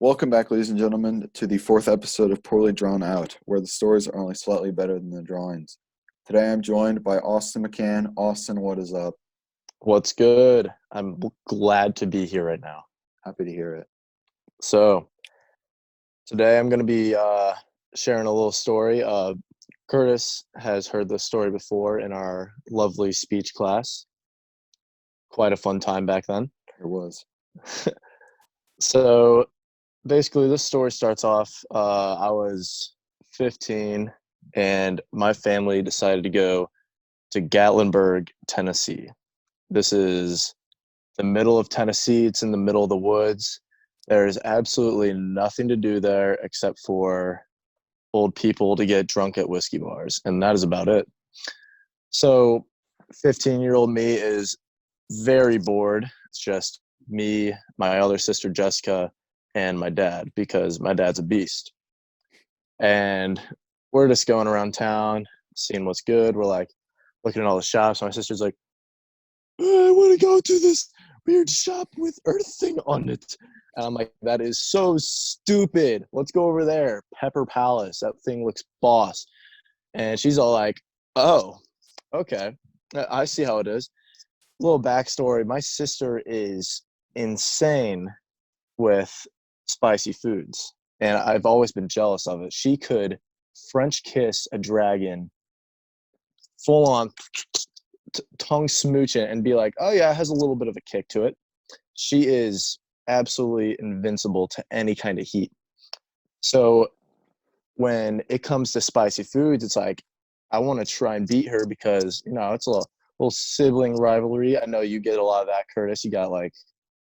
Welcome back, ladies and gentlemen, to the fourth episode of Poorly Drawn Out, where the stories are only slightly better than the drawings. Today I'm joined by Austin McCann. Austin, what is up? What's good? I'm glad to be here right now. Happy to hear it. So today I'm going to be sharing a little story. Curtis has heard this story before in our lovely speech class. Quite a fun time back then. It was. So basically this story starts off, I was 15 and my family decided to go to Gatlinburg, Tennessee. This is the middle of Tennessee. It's in the middle of the woods. There's absolutely nothing to do there except for old people to get drunk at whiskey bars, and that is about it. So 15-year-old me is very bored. It's just me, my other sister Jessica, and my dad, because my dad's a beast. And we're just going around town, seeing what's good. We're like looking at all the shops. My sister's like, I want to go to this weird shop with earthing on it. And I'm like, that is so stupid. Let's go over there. Pepper Palace. That thing looks boss. And she's all like, oh, okay. I see how it is. Little backstory. My sister is insane with spicy foods. And I've always been jealous of it. She could French kiss a dragon full on tongue smooching and be like, oh yeah, it has a little bit of a kick to it. She is absolutely invincible to any kind of heat. So when it comes to spicy foods, it's like, I want to try and beat her because, it's a little sibling rivalry. I know you get a lot of that, Curtis. You got like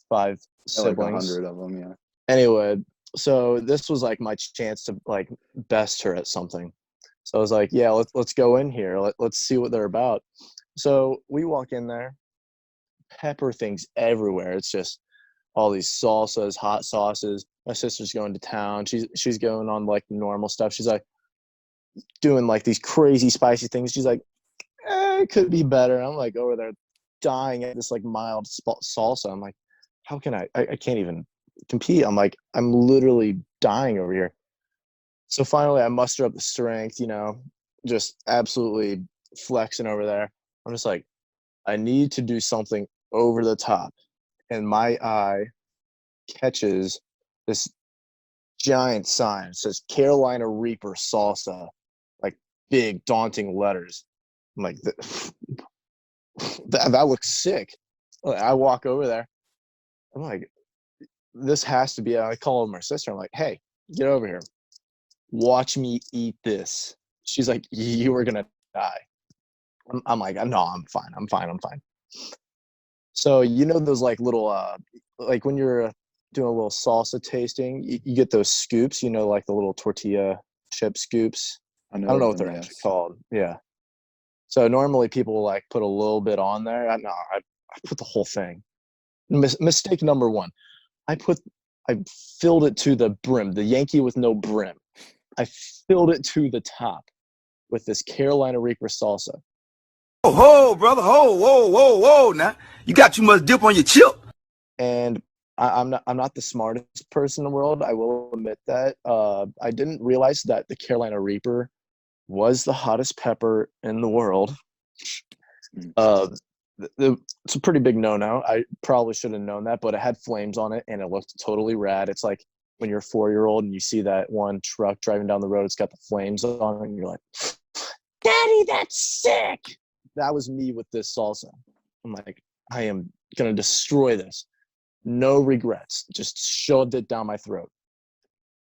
5 siblings. Like 100 of them, yeah. Anyway, so this was like my chance to like best her at something. So I was like, yeah, let's go in here. Let's see what they're about. So we walk in there, pepper things everywhere. It's just all these salsas, hot sauces. My sister's going to town. She's going on like normal stuff. She's like doing like these crazy spicy things. She's like, it could be better. I'm like over there dying at this like mild salsa. I'm like, how can I can't even compete. I'm like, I'm literally dying over here. So finally I muster up the strength, just absolutely flexing over there. I'm just like, I need to do something over the top. And my eye catches this giant sign. It says Carolina Reaper salsa, like big, daunting letters. I'm like, that looks sick. I walk over there. I'm like, this has to be, I call my sister. I'm like, hey, get over here. Watch me eat this. She's like, you are going to die. I'm like, no, I'm fine. So those like little like when you're doing a little salsa tasting, you get those scoops, like the little tortilla chip scoops. I don't know what they're actually called. Yeah. So normally people will like put a little bit on there. I put the whole thing. Mistake number one. I filled it to the brim, the Yankee with no brim. I filled it to the top with this Carolina Reaper salsa. Oh, brother, whoa, now you got too much dip on your chip. And I'm not the smartest person in the world. I will admit that. I didn't realize that the Carolina Reaper was the hottest pepper in the world. It's a pretty big no-no. I probably should have known that, but it had flames on it and it looked totally rad. It's like when you're a 4-year-old and you see that one truck driving down the road, it's got the flames on it, and you're like, Daddy, that's sick. That was me with this salsa. I'm like, I am going to destroy this. No regrets. Just shoved it down my throat.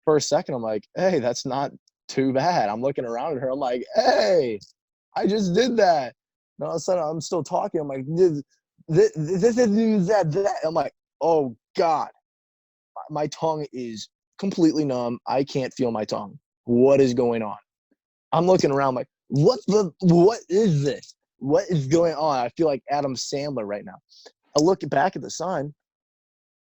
For a second, I'm like, hey, that's not too bad. I'm looking around at her. I'm like, hey, I just did that. And all of a sudden, I'm still talking. I'm like, that. I'm like, oh, God. My tongue is completely numb. I can't feel my tongue. What is going on? I'm looking around like, what is this? What is going on? I feel like Adam Sandler right now. I look back at the sign.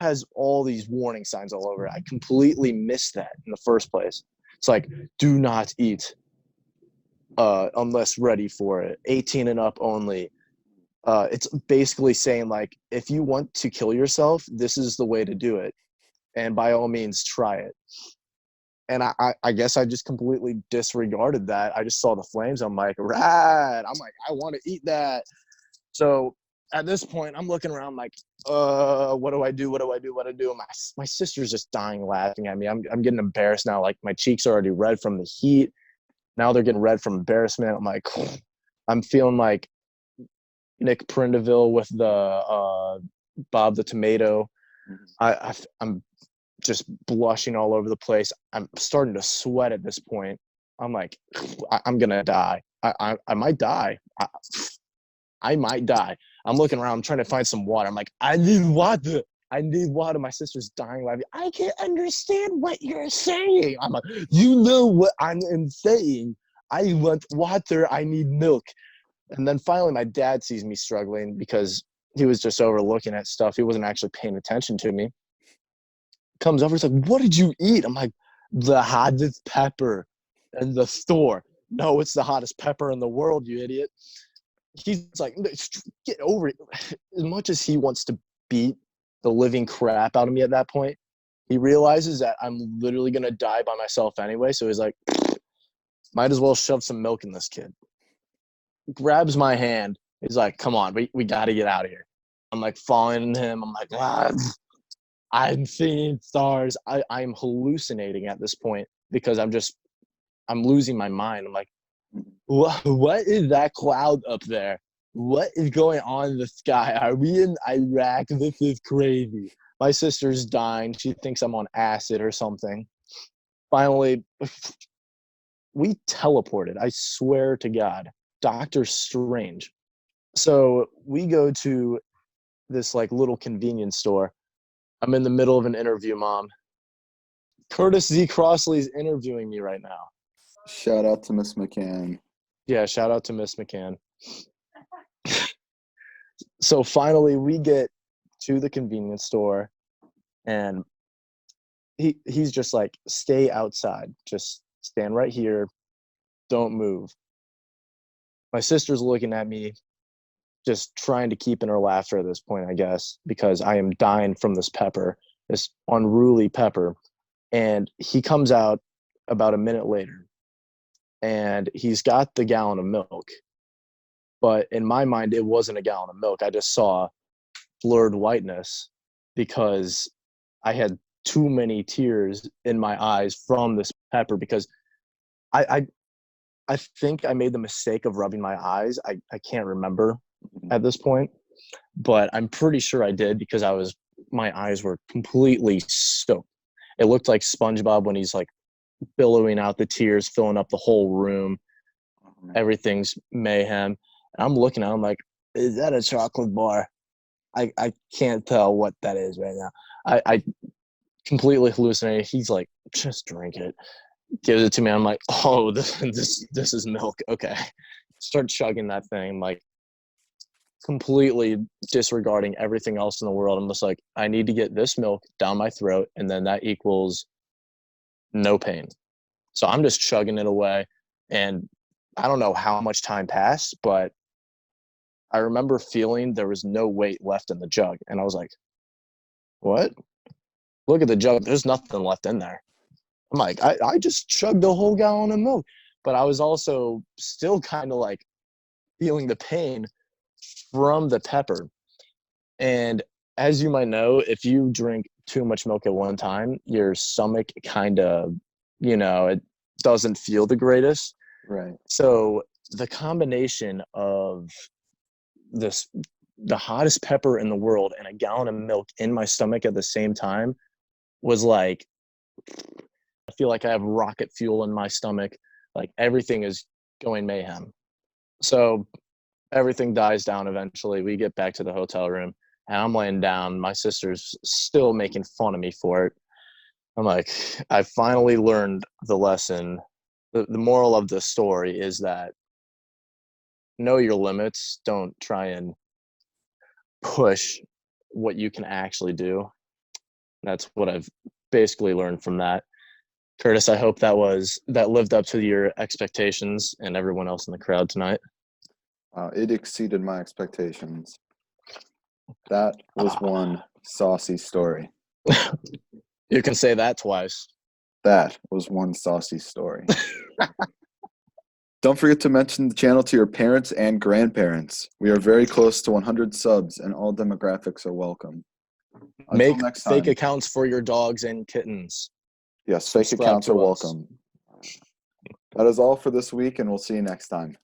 It has all these warning signs all over it. I completely missed that in the first place. It's like, do not eat unless ready for it. 18 and up only. It's basically saying like, if you want to kill yourself, this is the way to do it. and by all means try it. And I guess I just completely disregarded that. I just saw the flames. I'm like, rad. I'm like, I want to eat that. So at this point, I'm looking around like, what do I do? What do I do? What do I do? And my sister's just dying laughing at me. I'm getting embarrassed now. Like my cheeks are already red from the heat. Now they're getting red from embarrassment. I'm like, I'm feeling like Nick Prindeville with the Bob the Tomato. I'm just blushing all over the place. I'm starting to sweat at this point. I'm like, I'm gonna die. I might die. I might die. I'm looking around. I'm trying to find some water. I'm like, I need water. I need water. My sister's dying laughing. I can't understand what you're saying. I'm like, you know what I'm saying. I want water. I need milk. And then finally, my dad sees me struggling because he was just overlooking at stuff. He wasn't actually paying attention to me. Comes over, he's like, what did you eat? I'm like, the hottest pepper in the store. No, it's the hottest pepper in the world, you idiot. He's like, get over it. As much as he wants to beat the living crap out of me at that point, he realizes that I'm literally going to die by myself anyway. So he's like, might as well shove some milk in this kid. Grabs my hand. He's like, come on, we got to get out of here. I'm like following him. I'm like, I'm seeing stars. I'm hallucinating at this point because I'm losing my mind. I'm like, what is that cloud up there? What is going on in the sky? Are we in Iraq? This is crazy. My sister's dying. She thinks I'm on acid or something. Finally, we teleported. I swear to God. Doctor Strange. So we go to this like little convenience store. I'm in the middle of an interview, Mom. Curtis Z. Crossley is interviewing me right now. Shout out to Miss McCann. Yeah, shout out to Miss McCann. So finally, we get to the convenience store, and he's just like, stay outside. Just stand right here. Don't move. My sister's looking at me, just trying to keep in her laughter at this point, I guess, because I am dying from this pepper, this unruly pepper. And he comes out about a minute later, and he's got the gallon of milk. But in my mind, it wasn't a gallon of milk. I just saw blurred whiteness because I had too many tears in my eyes from this pepper because I think I made the mistake of rubbing my eyes. I can't remember at this point, but I'm pretty sure I did because my eyes were completely soaked. It looked like SpongeBob when he's like billowing out the tears, filling up the whole room. Everything's mayhem. And I'm looking at him like, is that a chocolate bar? I can't tell what that is right now. I completely hallucinated. He's like, just drink it. Gives it to me. I'm like, oh, this is milk. Okay. Start chugging that thing, like completely disregarding everything else in the world. I'm just like, I need to get this milk down my throat, and then that equals no pain. So I'm just chugging it away. And I don't know how much time passed, but I remember feeling there was no weight left in the jug. And I was like, what? Look at the jug. There's nothing left in there. I'm like, I just chugged a whole gallon of milk. But I was also still kind of like feeling the pain from the pepper. And as you might know, if you drink too much milk at one time, your stomach kind of, it doesn't feel the greatest. Right. So the combination of the hottest pepper in the world and a gallon of milk in my stomach at the same time was like, I feel like I have rocket fuel in my stomach. Like everything is going mayhem. So everything dies down eventually. We get back to the hotel room and I'm laying down. My sister's still making fun of me for it. I'm like, I finally learned the lesson. The moral of the story is that know your limits. Don't try and push what you can actually do. That's what I've basically learned from that. Curtis, I hope that lived up to your expectations and everyone else in the crowd tonight. It exceeded my expectations. That was one saucy story. You can say that twice. That was one saucy story. Don't forget to mention the channel to your parents and grandparents. We are very close to 100 subs, and all demographics are welcome. Until Make next fake time. accounts for your dogs and kittens. Yes, fake Subscribe accounts to are us. welcome. That is all for this week, and we'll see you next time.